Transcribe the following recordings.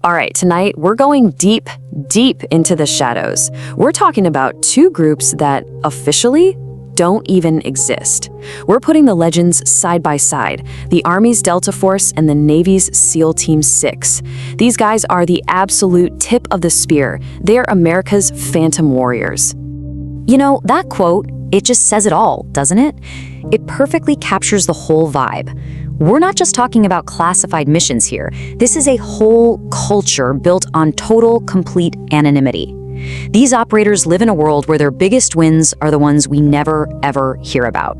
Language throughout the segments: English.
All right, tonight we're going deep, deep into the shadows. We're talking about two groups that officially don't even exist. We're putting the legends side by side, the Army's Delta Force and the Navy's SEAL Team 6. These guys are the absolute tip of the spear. They're America's phantom warriors. You know, that quote, it just says it all, doesn't it? It perfectly captures the whole vibe. We're not just talking about classified missions here. This is a whole culture built on total, complete anonymity. These operators live in a world where their biggest wins are the ones we never, ever hear about.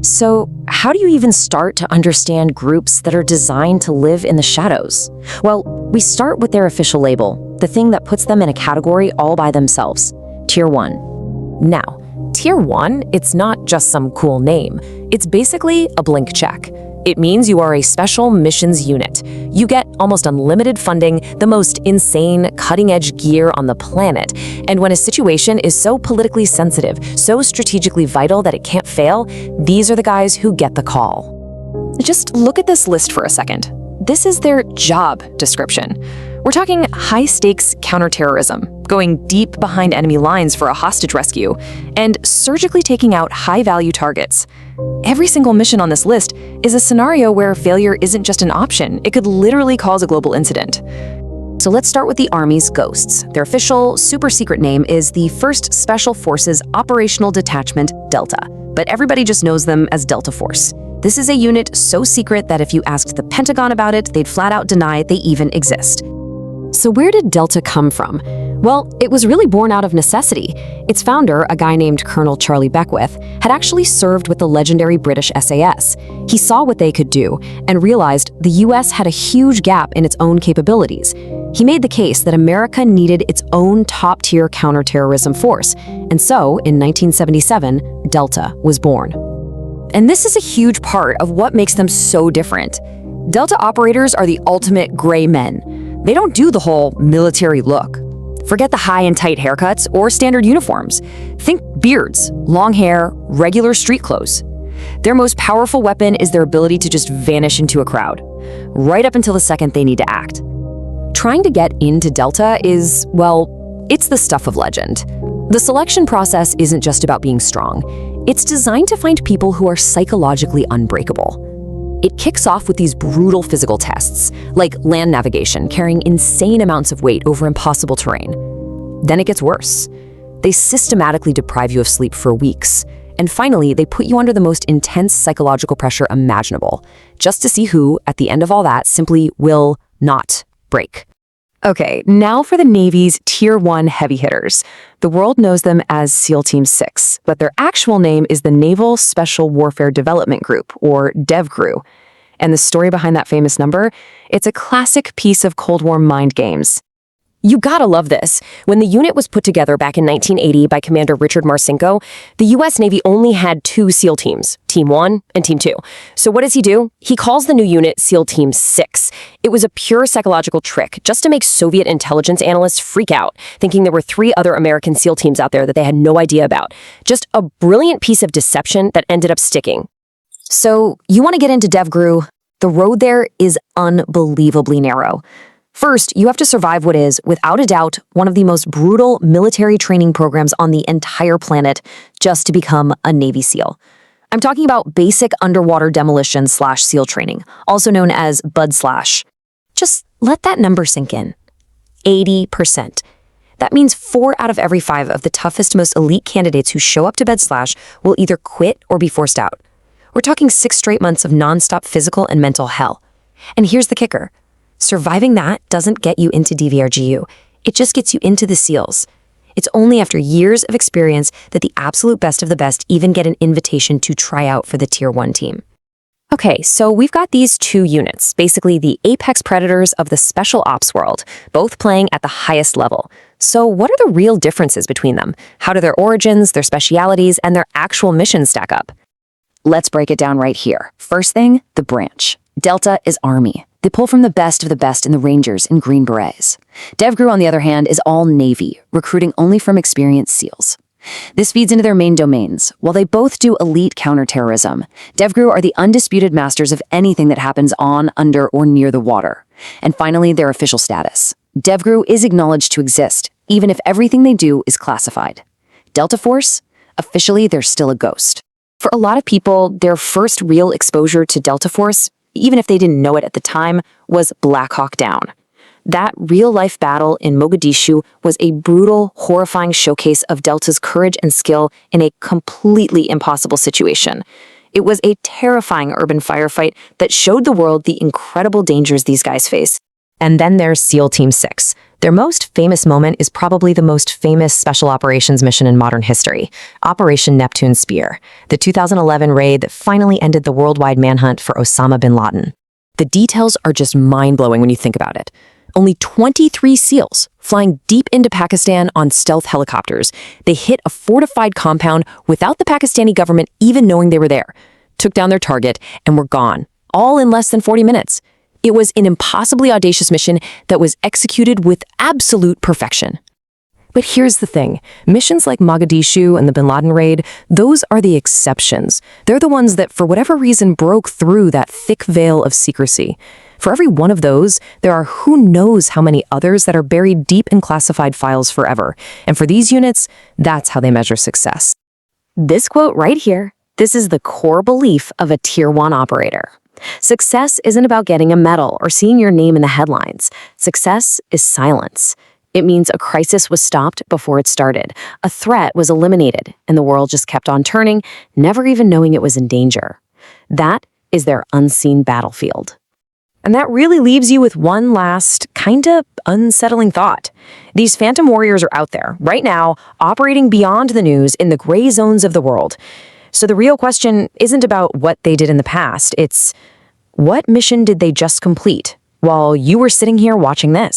So, how do you even start to understand groups that are designed to live in the shadows? Well, we start with their official label, the thing that puts them in a category all by themselves, Tier 1. Now, Tier 1, it's not just some cool name. It's basically a blank check. It means you are a special missions unit. You get almost unlimited funding, the most insane, cutting-edge gear on the planet. And when a situation is so politically sensitive, so strategically vital that it can't fail, these are the guys who get the call. Just look at this list for a second. This is their job description. We're talking high-stakes counter-terrorism, going deep behind enemy lines for a hostage rescue, and surgically taking out high-value targets. Every single mission on this list is a scenario where failure isn't just an option. It could literally cause a global incident. So let's start with the Army's Ghosts. Their official, super-secret name is the 1st Special Forces Operational Detachment, Delta, but everybody just knows them as Delta Force. This is a unit so secret that if you asked the Pentagon about it, they'd flat out deny they even exist. So where did Delta come from? Well, it was really born out of necessity. Its founder, a guy named Colonel Charlie Beckwith, had actually served with the legendary British SAS. He saw what they could do and realized the US had a huge gap in its own capabilities. He made the case that America needed its own top-tier counter-terrorism force, and so, in 1977, Delta was born. And this is a huge part of what makes them so different. Delta operators are the ultimate gray men. They don't do the whole military look. Forget the high and tight haircuts or standard uniforms. Think beards, long hair, regular street clothes. Their most powerful weapon is their ability to just vanish into a crowd, right up until the second they need to act. Trying to get into Delta is, well, it's the stuff of legend. The selection process isn't just about being strong. It's designed to find people who are psychologically unbreakable. It kicks off with these brutal physical tests, like land navigation, carrying insane amounts of weight over impossible terrain. Then it gets worse. They systematically deprive you of sleep for weeks. And finally, they put you under the most intense psychological pressure imaginable, just to see who, at the end of all that, simply will not break. Okay, now for the Navy's Tier 1 heavy hitters. The world knows them as SEAL Team 6, but their actual name is the Naval Special Warfare Development Group, or DevGRU. And the story behind that famous number? It's a classic piece of Cold War mind games. You gotta love this. When the unit was put together back in 1980 by Commander Richard Marcinko, the US Navy only had 2 SEAL teams, Team 1 and Team 2. So what does he do? He calls the new unit SEAL Team 6. It was a pure psychological trick just to make Soviet intelligence analysts freak out, thinking there were 3 other American SEAL teams out there that they had no idea about. Just a brilliant piece of deception that ended up sticking. So, you want to get into DevGRU? The road there is unbelievably narrow. First, you have to survive what is, without a doubt, one of the most brutal military training programs on the entire planet just to become a Navy SEAL. I'm talking about basic underwater demolition / SEAL training, also known as BUD/. Just let that number sink in. 80%. That means 4 out of every 5 of the toughest, most elite candidates who show up to BUD/ will either quit or be forced out. We're talking 6 straight months of nonstop physical and mental hell. And here's the kicker. Surviving that doesn't get you into DVRGU. It just gets you into the SEALs. It's only after years of experience that the absolute best of the best even get an invitation to try out for the Tier 1 team. Okay, so we've got these 2 units, basically the apex predators of the special ops world, both playing at the highest level. So what are the real differences between them? How do their origins, their specialities, and their actual missions stack up? Let's break it down right here. First thing, the branch. Delta is Army. They pull from the best of the best in the Rangers and Green Berets. DevGRU, on the other hand, is all Navy, recruiting only from experienced SEALs. This feeds into their main domains. While they both do elite counter-terrorism, DevGru are the undisputed masters of anything that happens on, under, or near the water. And finally, their official status. DevGru is acknowledged to exist, even if everything they do is classified. Delta Force? Officially, they're still a ghost. For a lot of people, their first real exposure to Delta Force, even if they didn't know it at the time, was Black Hawk Down. That real-life battle in Mogadishu was a brutal, horrifying showcase of Delta's courage and skill in a completely impossible situation. It was a terrifying urban firefight that showed the world the incredible dangers these guys face. And then there's SEAL Team 6. Their most famous moment is probably the most famous special operations mission in modern history, Operation Neptune Spear, the 2011 raid that finally ended the worldwide manhunt for Osama bin Laden. The details are just mind-blowing when you think about it. Only 23 SEALs flying deep into Pakistan on stealth helicopters. They hit a fortified compound without the Pakistani government even knowing they were there, took down their target, and were gone, all in less than 40 minutes. It was an impossibly audacious mission that was executed with absolute perfection. But here's the thing. Missions like Mogadishu and the Bin Laden raid, those are the exceptions. They're the ones that, for whatever reason, broke through that thick veil of secrecy. For every one of those, there are who knows how many others that are buried deep in classified files forever. And for these units, that's how they measure success. This quote right here, this is the core belief of a Tier 1 operator. Success isn't about getting a medal or seeing your name in the headlines. Success is silence. It means a crisis was stopped before it started. A threat was eliminated, and the world just kept on turning, never even knowing it was in danger. That is their unseen battlefield. And that really leaves you with one last, kinda unsettling thought. These phantom warriors are out there, right now, operating beyond the news in the gray zones of the world. So the real question isn't about what they did in the past, it's what mission did they just complete while you were sitting here watching this?